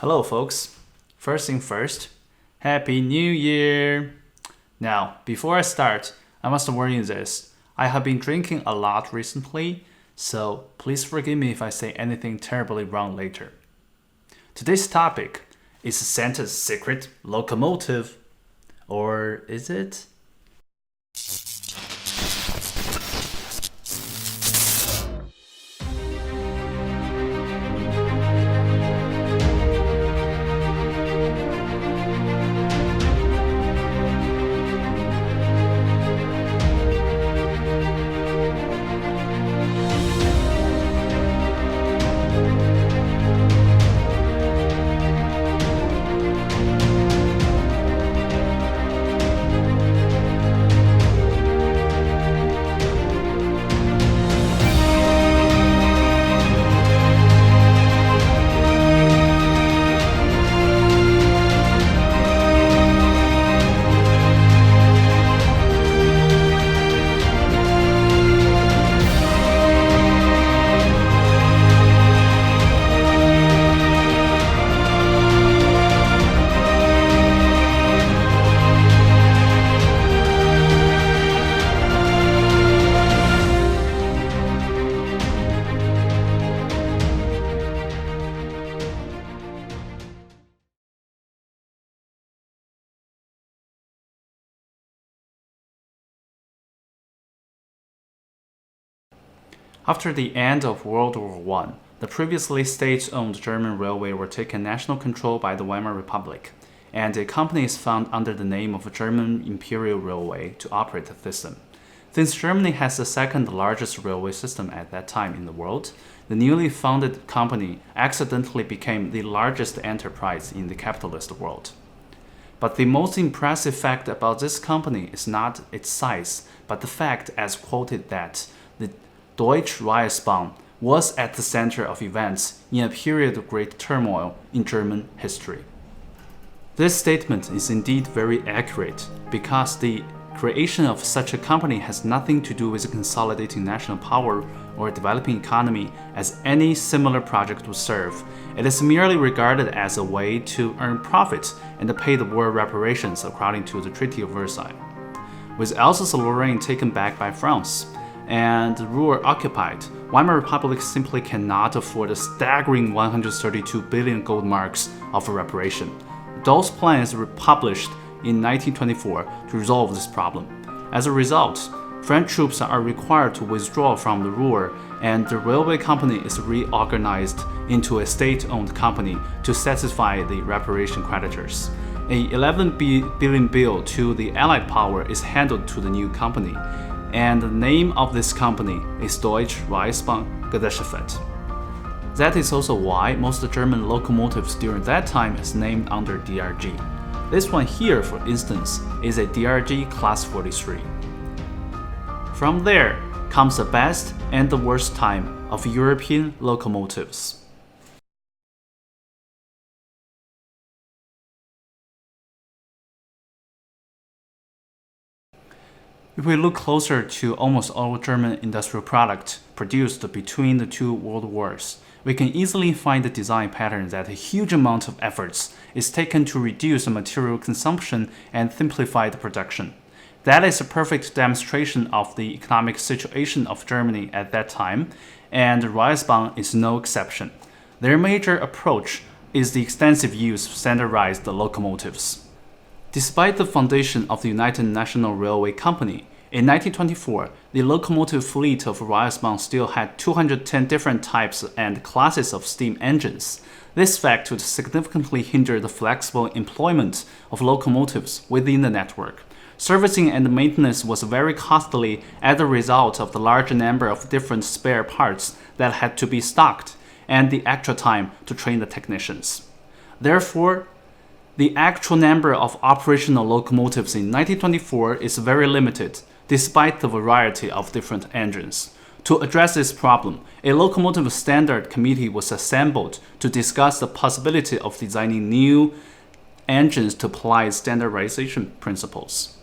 Hello, folks. First thing first, Happy New Year! Now, before I start, I must warn you this. I have been drinking a lot recently, so please forgive me if I say anything terribly wrong later. Today's topic is Santa's secret locomotive. Or is it? After the end of World War I, the previously state-owned German railway were taken national control by the Weimar Republic, and a company is found under the name of German Imperial Railway to operate the system. Since Germany has the second largest railway system at that time in the world, the newly founded company accidentally became the largest enterprise in the capitalist world. But the most impressive fact about this company is not its size, but the fact, as quoted, that the Deutsche Reichsbahn was at the center of events in a period of great turmoil in German history. This statement is indeed very accurate because the creation of such a company has nothing to do with consolidating national power or developing economy as any similar project would serve. It is merely regarded as a way to earn profit and pay the war reparations according to the Treaty of Versailles. With Alsace-Lorraine taken back by France, and Ruhr occupied, Weimar Republic simply cannot afford the staggering 132 billion gold marks of reparation. Those plans were published in 1924 to resolve this problem. As a result, French troops are required to withdraw from the Ruhr, and the railway company is reorganized into a state-owned company to satisfy the reparation creditors. A 11 billion bill to the Allied power is handed to the new company, and the name of this company is Deutsche Reichsbahn Gesellschaft. That is also why most German locomotives during that time is named under DRG. This one here, for instance, is a DRG Class 43. From there comes the best and the worst time of European locomotives. If we look closer to almost all German industrial products produced between the two world wars, we can easily find the design pattern that a huge amount of efforts is taken to reduce the material consumption and simplify the production. That is a perfect demonstration of the economic situation of Germany at that time, and Reichsbahn is no exception. Their major approach is the extensive use of standardized locomotives. Despite the foundation of the United National Railway Company, in 1924, the locomotive fleet of Reichsbahn still had 210 different types and classes of steam engines. This fact would significantly hinder the flexible employment of locomotives within the network. Servicing and maintenance was very costly as a result of the large number of different spare parts that had to be stocked and the extra time to train the technicians. Therefore, the actual number of operational locomotives in 1924 is very limited, despite the variety of different engines. To address this problem, a locomotive standard committee was assembled to discuss the possibility of designing new engines to apply standardization principles.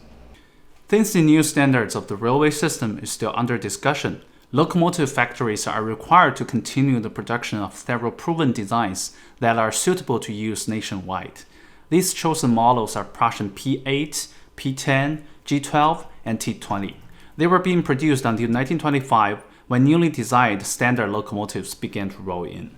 Since the new standards of the railway system is still under discussion, Locomotive factories are required to continue the production of several proven designs that are suitable to use nationwide. These chosen models are Prussian P8, P10, G12, and T20. They were being produced until 1925 when newly designed standard locomotives began to roll in.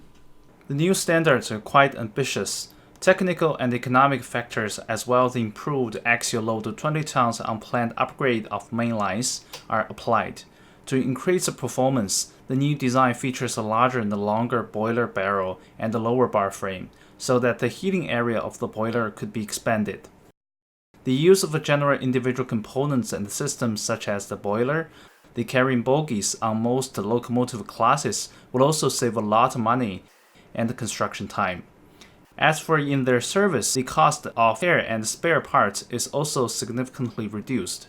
The new standards are quite ambitious. Technical and economic factors as well as the improved axial load to 20 tons unplanned upgrade of main lines are applied. To increase the performance, the new design features a larger and longer boiler barrel and a lower bar frame, so that the heating area of the boiler could be expanded. The use of general individual components and systems such as the boiler, the carrying bogies on most locomotive classes will also save a lot of money and construction time. As for in their service, the cost of air and spare parts is also significantly reduced.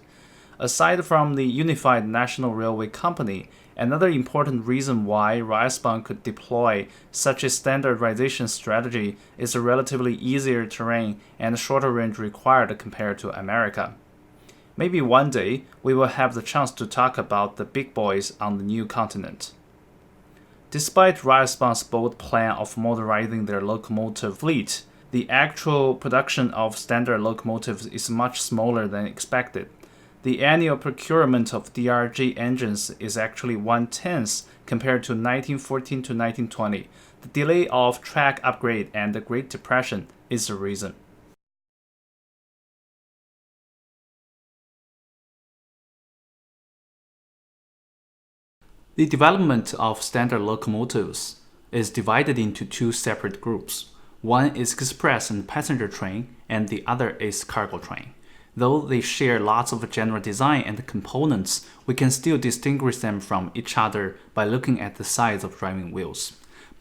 Aside from the Unified National Railway Company, another important reason why Reichsbahn could deploy such a standardization strategy is the relatively easier terrain and shorter range required compared to America. Maybe one day we will have the chance to talk about the big boys on the new continent. Despite Reichsbahn's bold plan of modernizing their locomotive fleet, the actual production of standard locomotives is much smaller than expected. The annual procurement of DRG engines is actually 1/10 compared to 1914 to 1920. The delay of track upgrade and the Great Depression is the reason. The development of standard locomotives is divided into two separate groups. One is express and passenger train, and the other is cargo train. Though they share lots of general design and components, we can still distinguish them from each other by looking at the size of driving wheels.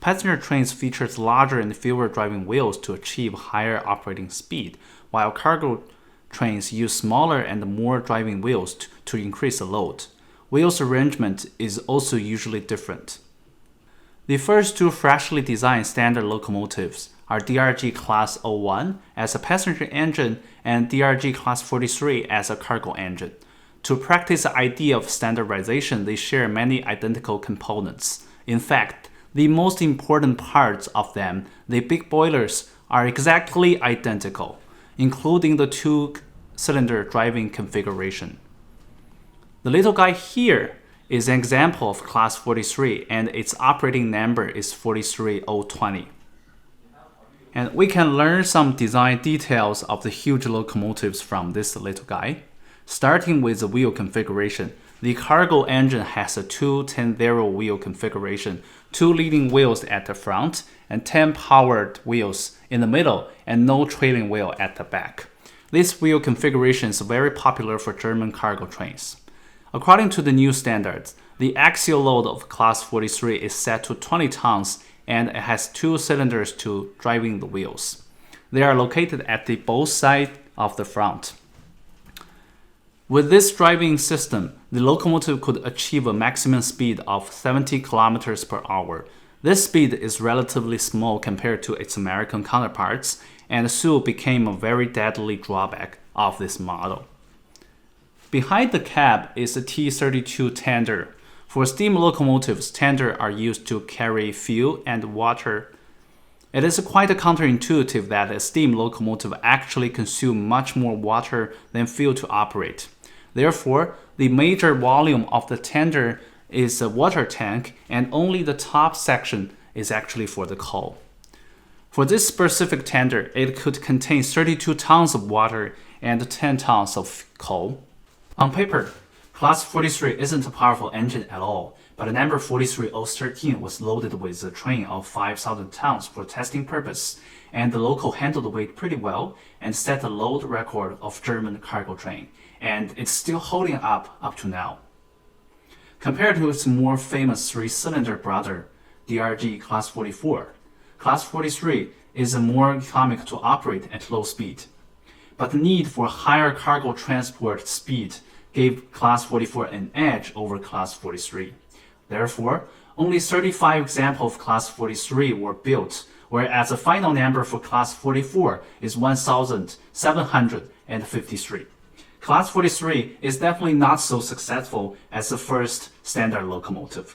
Passenger trains feature larger and fewer driving wheels to achieve higher operating speed, while cargo trains use smaller and more driving wheels to increase the load. Wheels arrangement is also usually different. The first two freshly designed standard locomotives are DRG Class 01 as a passenger engine and DRG Class 43 as a cargo engine. To practice the idea of standardization, they share many identical components. In fact, the most important parts of them, the big boilers, are exactly identical, including the two-cylinder driving configuration. The little guy here is an example of Class 43, and its operating number is 43020. And we can learn some design details of the huge locomotives from this little guy. Starting with the wheel configuration, the cargo engine has a 2-10-0 wheel configuration, 2 leading wheels at the front and 10 powered wheels in the middle and no trailing wheel at the back. This wheel configuration is very popular for German cargo trains. According to the new standards, the axial load of Class 43 is set to 20 tons and it has 2 cylinders to driving the wheels. They are located at the both sides of the front. With this driving system, the locomotive could achieve a maximum speed of 70 kilometers per hour. This speed is relatively small compared to its American counterparts and soon became a very deadly drawback of this model. Behind the cab is a T32 tender. For steam locomotives, tender are used to carry fuel and water. It is quite counterintuitive that a steam locomotive actually consumes much more water than fuel to operate. Therefore, the major volume of the tender is a water tank, and only the top section is actually for the coal. For this specific tender, it could contain 32 tons of water and 10 tons of coal. On paper, Class 43 isn't a powerful engine at all, but number 43013 was loaded with a train of 5,000 tons for testing purpose, and the loco handled the weight pretty well and set the load record of German cargo train, and it's still holding up to now. Compared to its more famous 3-cylinder brother, DRG Class 44, Class 43 is more economical to operate at low speed. But the need for higher cargo transport speed gave Class 44 an edge over Class 43. Therefore, only 35 examples of Class 43 were built, whereas the final number for Class 44 is 1,753. Class 43 is definitely not so successful as the first standard locomotive.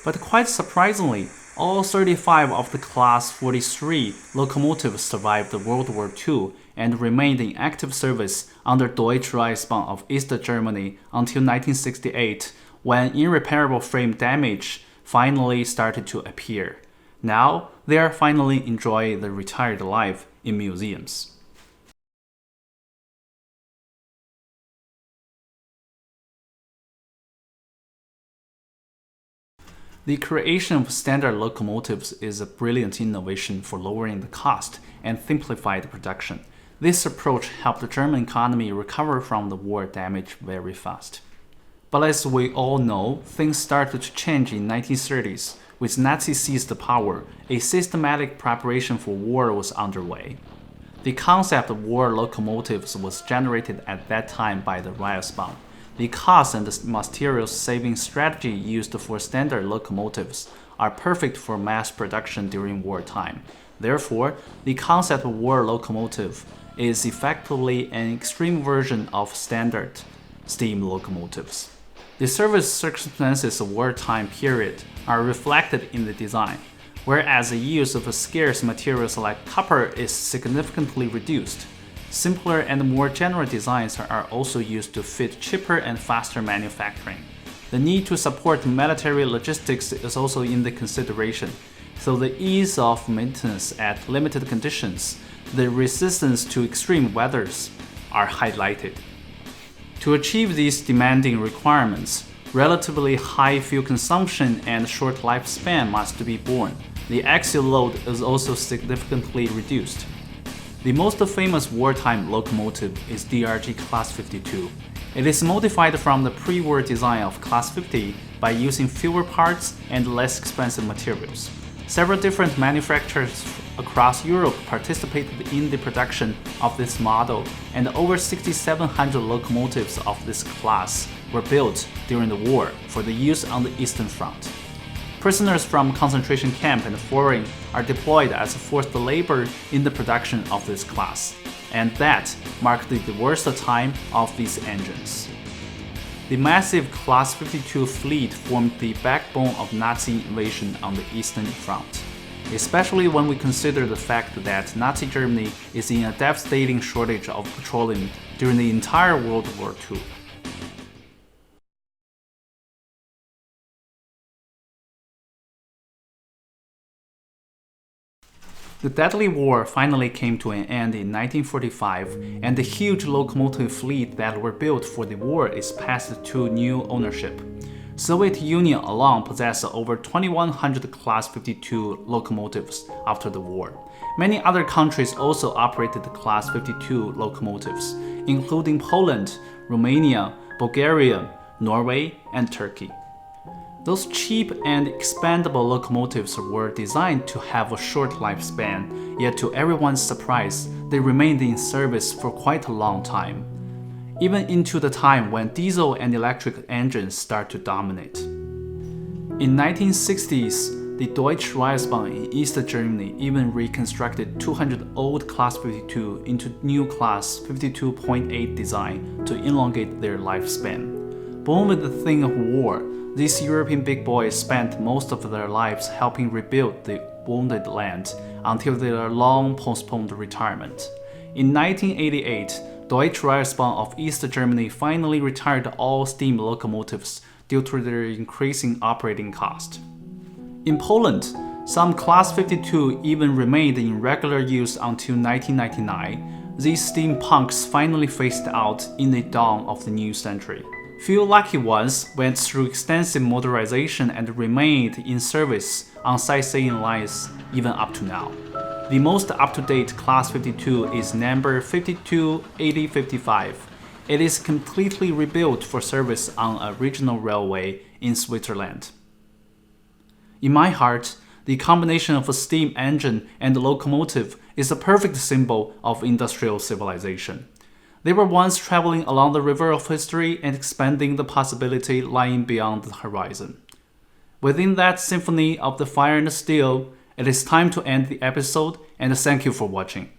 But quite surprisingly, all 35 of the Class 43 locomotives survived World War II and remained in active service under Deutsche Reichsbahn of East Germany until 1968, when irreparable frame damage finally started to appear. Now, they are finally enjoying the retired life in museums. The creation of standard locomotives is a brilliant innovation for lowering the cost and simplified production. This approach helped the German economy recover from the war damage very fast. But as we all know, things started to change in the 1930s. With Nazis seized power, a systematic preparation for war was underway. The concept of war locomotives was generated at that time by the Reichsbahn. The cost and the materials saving strategy used for standard locomotives are perfect for mass production during wartime. Therefore, the concept of war locomotive is effectively an extreme version of standard steam locomotives. The service circumstances of wartime period are reflected in the design, whereas the use of scarce materials like copper is significantly reduced. Simpler and more general designs are also used to fit cheaper and faster manufacturing. The need to support military logistics is also in the consideration, so the ease of maintenance at limited conditions, the resistance to extreme weathers are highlighted. To achieve these demanding requirements, relatively high fuel consumption and short lifespan must be borne. The axial load is also significantly reduced. The most famous wartime locomotive is DRG Class 52. It is modified from the pre-war design of Class 50 by using fewer parts and less expensive materials. Several different manufacturers across Europe participated in the production of this model, and over 6,700 locomotives of this class were built during the war for the use on the Eastern Front. Prisoners from concentration camp and foreign are deployed as forced labor in the production of this class, and that marked the worst time of these engines. The massive Class 52 fleet formed the backbone of Nazi invasion on the Eastern Front, especially when we consider the fact that Nazi Germany is in a devastating shortage of petroleum during the entire World War II. The deadly war finally came to an end in 1945, and the huge locomotive fleet that were built for the war is passed to new ownership. Soviet Union alone possessed over 2,100 Class 52 locomotives after the war. Many other countries also operated Class 52 locomotives, including Poland, Romania, Bulgaria, Norway, and Turkey. Those cheap and expandable locomotives were designed to have a short lifespan, yet to everyone's surprise, they remained in service for quite a long time, even into the time when diesel and electric engines start to dominate. In 1960s, the Deutsche Reichsbahn in East Germany even reconstructed 200 old Class 52 into new Class 52.8 design to elongate their lifespan. Born with the thing of war, these European big boys spent most of their lives helping rebuild the wounded land until their long postponed retirement. In 1988, Deutsche Reichsbahn of East Germany finally retired all steam locomotives due to their increasing operating cost. In Poland, some Class 52 even remained in regular use until 1999. These steam punks finally phased out in the dawn of the new century. Few lucky ones went through extensive modernization and remained in service on sightseeing lines even up to now. The most up-to-date Class 52 is number 528055. It is completely rebuilt for service on a regional railway in Switzerland. In my heart, the combination of a steam engine and locomotive is a perfect symbol of industrial civilization. They were once traveling along the river of history and expanding the possibility lying beyond the horizon. Within that symphony of the fire and steel, it is time to end the episode, and thank you for watching.